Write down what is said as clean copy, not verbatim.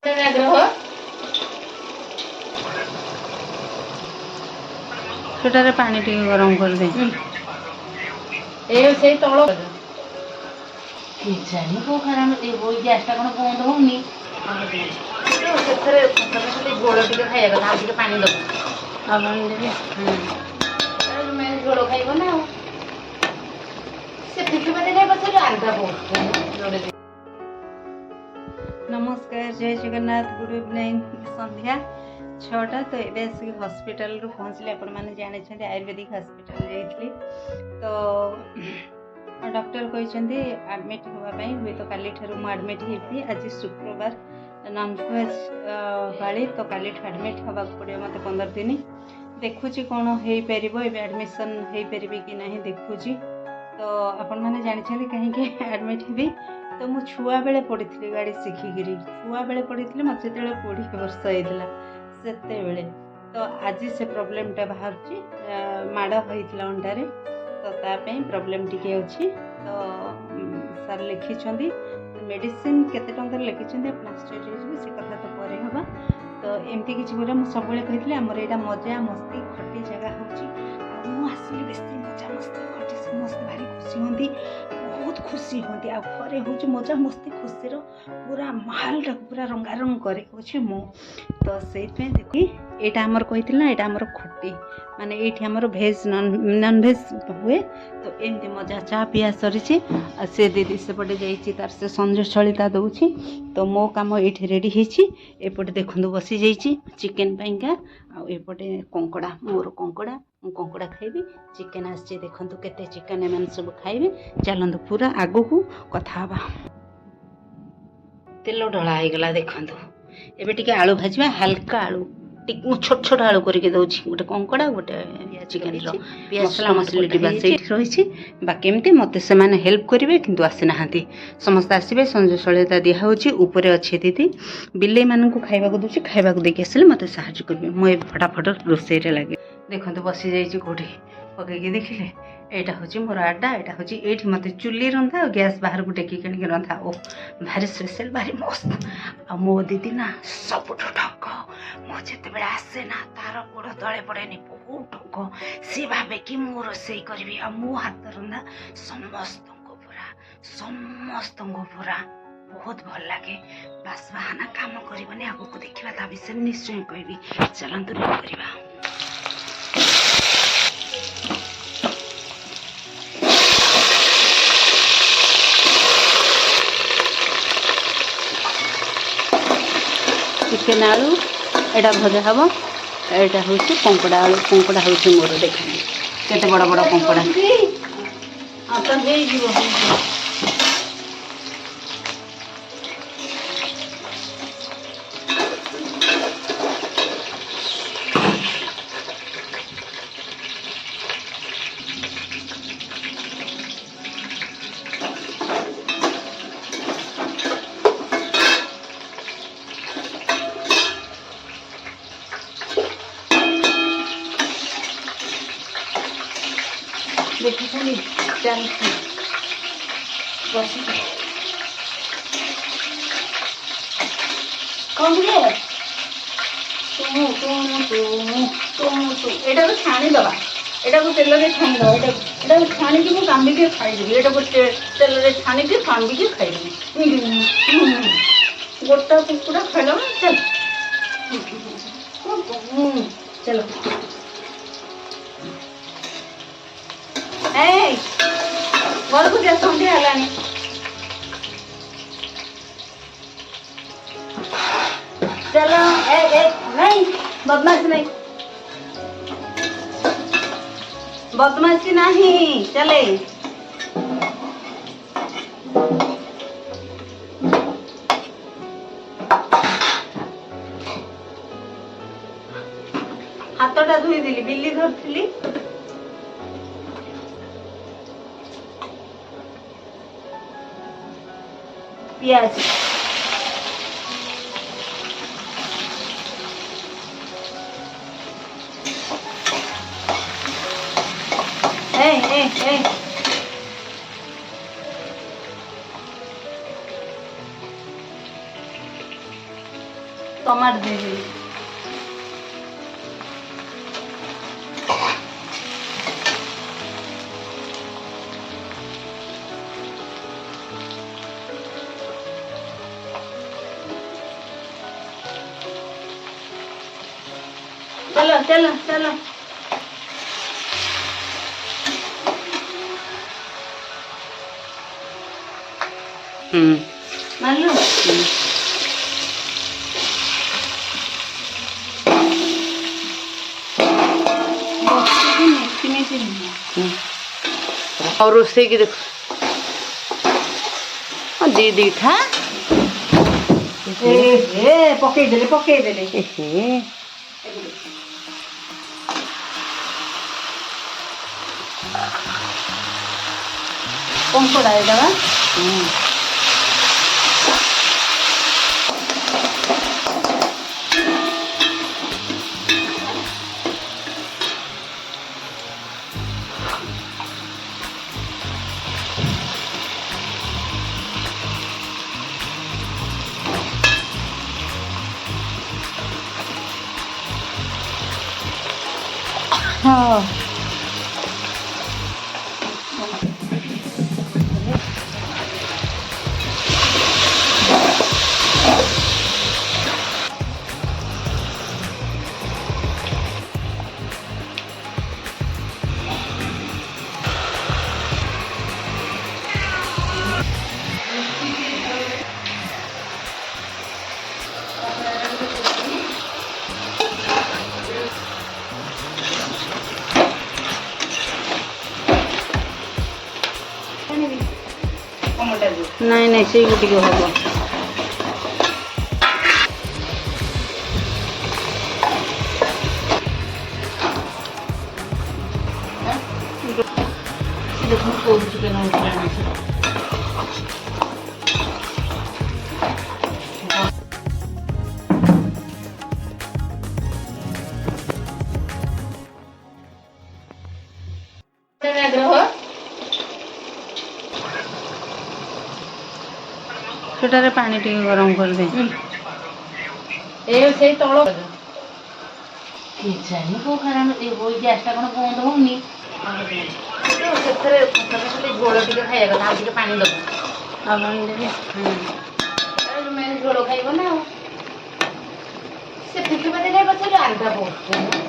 ଆଗ୍ରହ ସେଟାରେ ପାଣି ଟିକେ ଗରମ କରିଦେ। ଏ ସେଇ ତଳ କେଜାଣି କୋଉ କାରଣ ଏ ଗ୍ୟାସଟା କ'ଣ ବନ୍ଦ ହଉନି। ସେଥିରେ ଝୋଳ ଟିକେ ଖାଇବା କଥା, ଆଉ ଟିକେ ପାଣି ଦବୁ। ଆଉ ପାଣି ଦେବି। ଝୋଳ ଖାଇବ ନା ଆଉ ସେ ପିଠୁପାତି ଖାଇବ ସେ ଆଲଗା ବହୁତ। ନମସ୍କାର, ଜୟ ଜଗନ୍ନାଥ, ଗୁଡ୍ ଇଭିନିଂ। ସନ୍ଧ୍ୟା 6ଟା। ତ ଏବେ ଆସିକି ହସ୍ପିଟାଲରୁ ପହଞ୍ଚିଲି। ଆପଣମାନେ ଜାଣିଛନ୍ତି ଆୟୁର୍ବେଦିକ ହସ୍ପିଟାଲ ଯାଇଥିଲି। ତ ଡକ୍ଟର କହିଛନ୍ତି ଆଡ଼ମିଟ୍ ହେବା ପାଇଁ। ହୁଏତ କାଲିଠାରୁ ମୁଁ ଆଡ଼ମିଟ୍ ହେବି। ଆଜି ଶୁକ୍ରବାର, ନନଭେଜ୍ ପାଳି, ତ କାଲିଠୁ ଆଡ଼ମିଟ୍ ହେବାକୁ ପଡ଼ିବ ମୋତେ 15 ଦିନ। ଦେଖୁଛି କ'ଣ ହେଇପାରିବ, ଏବେ ଆଡ଼ମିସନ୍ ହେଇପାରିବି କି ନାହିଁ ଦେଖୁଛି। ତ ଆପଣମାନେ ଜାଣିଛନ୍ତି କାହିଁକି ଆଡ଼ମିଟ୍ ହେବି। ତ ମୁଁ ଛୁଆବେଳେ ପଡ଼ିଥିଲି ଗାଡ଼ି ଶିଖିକିରି, ଛୁଆବେଳେ ପଡ଼ିଥିଲି, ମୋତେ ଯେତେବେଳେ 20 ବର୍ଷ ହେଇଥିଲା ସେତେବେଳେ। ତ ଆଜି ସେ ପ୍ରୋବ୍ଲେମ୍ଟା ବାହାରୁଛି, ମାଡ଼ ହେଇଥିଲା ଅଣ୍ଟାରେ, ତ ତା ପାଇଁ ପ୍ରୋବ୍ଲେମ୍ ଟିକେ ଅଛି। ତ ସାର୍ ଲେଖିଛନ୍ତି ମେଡ଼ିସିନ୍ କେତେ ଟଙ୍କାରେ ଲେଖିଛନ୍ତି, ଆପଣ ଆଶ୍ଚର୍ଯ୍ୟ ହେଇଯିବେ, ସେ କଥା ତ ପରେ ହେବା। ତ ଏମିତି କିଛି ପରେ ମୁଁ ସବୁବେଳେ କହିଥିଲି ଆମର ଏଇଟା ମଜା ମସ୍ତି ଖଟି ଜାଗା ହେଉଛି, ଆଉ ମୁଁ ଆସିଲି ବେଶୀ ମଜା ମସ୍ତି ଖଟି, ସମସ୍ତେ ଭାରି ଖୁସି ହୁଅନ୍ତି, ବହୁତ ଖୁସି ହୁଅନ୍ତି। ଆଉ ଘରେ ହେଉଛି ମଜା ମସ୍ତି ଖୁସିର ପୁରା ମାହଲଟାକୁ ପୁରା ରଙ୍ଗାରଙ୍ଗ କରି ହେଉଛି ମୁଁ। ତ ସେଇଥିପାଇଁ ଦେଖି ଏଇଟା ଆମର କହିଥିଲି ନା, ଏଇଟା ଆମର ଖଟି, ମାନେ ଏଇଠି ଆମର ଭେଜ୍ ନନଭେଜ୍ ହୁଏ। ତ ଏମିତି ମଜା ଚା ପିଆ ସରିଛି। ଆଉ ସେ ଦିଦି ସେପଟେ ଯାଇଛି, ତାର ସେ ସଞ୍ଜ ସଳିତା ଦେଉଛି। ତ ମୋ କାମ ଏଇଠି ରେଡ଼ି ହେଇଛି। ଏପଟେ ଦେଖନ୍ତୁ ବସିଯାଇଛି ଚିକେନ୍ ପାଇଁକା, ଆଉ ଏପଟେ କଙ୍କଡ଼ା, ମୋର କଙ୍କଡ଼ା, ମୁଁ କଙ୍କଡ଼ା ଖାଇବି। ଚିକେନ୍ ଆସିଛି, ଦେଖନ୍ତୁ କେତେ ଚିକେନ୍ ଏମାନେ ସବୁ ଖାଇବେ। ଚାଲନ୍ତୁ ପୁରା ଆଗକୁ କଥା ହେବା। ତେଲ ଢଳା ହେଇଗଲା ଦେଖନ୍ତୁ। ଏବେ ଟିକେ ଆଳୁ ଭାଜିବା, ହାଲକା ଆଳୁ, ମୁଁ ଛୋଟ ଛୋଟ ଆଳୁ କରିକି ଦେଉଛି। ଗୋଟେ କଙ୍କଡ଼ା, ଗୋଟେ ଚିକେନ୍ର ମସଲା ମସଲି ଡିବା ସେଇଠି ରହିଛି। ବାକି ଏମିତି ମୋତେ ସେମାନେ ହେଲ୍ପ କରିବେ, କିନ୍ତୁ ଆସିନାହାନ୍ତି। ସମସ୍ତେ ଆସିବେ, ସଞ୍ଜ ସଳିତା ଦିଆହେଉଛି। ଉପରେ ଅଛି ଦିଦି, ବିଲେଇମାନଙ୍କୁ ଖାଇବାକୁ ଦେଉଛି, ଖାଇବାକୁ ଦେଇକି ଆସିଲେ ମୋତେ ସାହାଯ୍ୟ କରିବେ। ମୁଁ ଏ ଫଟାଫଟ ରୋଷେଇରେ ଲାଗେ। ଦେଖନ୍ତୁ ବସିଯାଇଛି କେଉଁଠି ପକେଇକି, ଦେଖିଲେ ଏଇଟା ହେଉଛି ମୋର ଆଡା, ଏଇଟା ହେଉଛି ଏଇଠି ମୋତେ ଚୁଲି ରନ୍ଧା ଆଉ ଗ୍ୟାସ୍ ବାହାରକୁ ଟେକିକି ଆଣିକି ରନ୍ଧା। ଓ ଭାରି ସ୍ପେଶାଲ୍, ଭାରି ମସ୍ତ। ଆଉ ମୋ ଦିଦି ନା ସବୁଠୁ ଠକ। ମୁଁ ଯେତେବେଳେ ଆସେ ନା ତାର ଗୋଡ଼ ତଳେ ପଡ଼େନି, ବହୁତ ଠକ। ସିଏ ଭାବେ କି ମୁଁ ରୋଷେଇ କରିବି, ଆଉ ମୋ ହାତ ରନ୍ଧା ସମସ୍ତଙ୍କୁ ପୁରା ବହୁତ ଭଲ ଲାଗେ। ବାସ୍ ବାହାନା କାମ କରିବନି, ଆଗକୁ ଦେଖିବା, ତା ବିଷୟରେ ନିଶ୍ଚୟ କହିବି। ଚାଲନ୍ତୁ ରେଡି କରିବା। ଚିକେନ୍ ଆଳୁ ଏଇଟା ଭଜା ହେବ। ଏଇଟା ହେଉଛି କଙ୍କଡ଼ା ଆଳୁ, କଙ୍କଡ଼ା ହେଉଛି ମୋର, ଦେଖନ୍ତୁ କେତେ ବଡ଼ ବଡ଼ କଙ୍କଡ଼ା। ହେଇଯିବ ଦେଖିଛନ୍ତି ଚାଲିଛି ବସିକି କ'ଣ ଟିକେ ଏଇଟାକୁ ଛାଣିଦେବା, ଏଇଟାକୁ ତେଲରେ ଛାଣିଦେବା। ଏଇଟାକୁ ଛାଣିକି ମୁଁ କାମ୍ବିକି ଖାଇଦେବି। ଏଇଟାକୁ ତେଲରେ ଛାଣିକି କାମ୍ବିକି ଖାଇଦେବି। ଗୋଟା କୁକୁଡ଼ା ଖାଇଲା ଚାଲ ଚାଲ। ଏଇ ଘରକୁ ଯା, ସନ୍ଧ୍ୟା ହେଲାଣି। ଚାଲ, ନାଇଁ ବଦମାସି ନାହିଁ, ବଦମାସି ନାହିଁ, ଚାଲେ। ହାତଟା ଧୋଇଦେଲି, ବିଲି ଧରିଥିଲି। ପିଆଜ ଟମାଟୋ ଦେଇଦେବି। चलो चलो चलो मालू और उससे की देखो दीदी था पकई देले कंकड़ा दवा हाँ नहीं नहीं से गुटी को होगा देखो कोई चिकन उठा ସେଟାରେ ପାଣି ଟିକେ ଗରମ କରିଦେ ଏ ସେଇ ତଳ କେଜାଣି କୋଉ କାରଣ ଏ ହୋଇ ଗ୍ୟାସଟା କ'ଣ ବନ୍ଦ ହଉନି ସେଥିରେ ଝୋଳ ଟିକେ ଖାଇବା କଥା ଆଉ ଟିକେ ପାଣି ଦେବୁ ଆଉ ପାଣି ଦେବି ମେନ୍ ଝୋଳ ଖାଇବ ନା ଆଉ ସେ ଫିକି ବାଦେ ପଛରେ ଆଲଗା ବହୁତ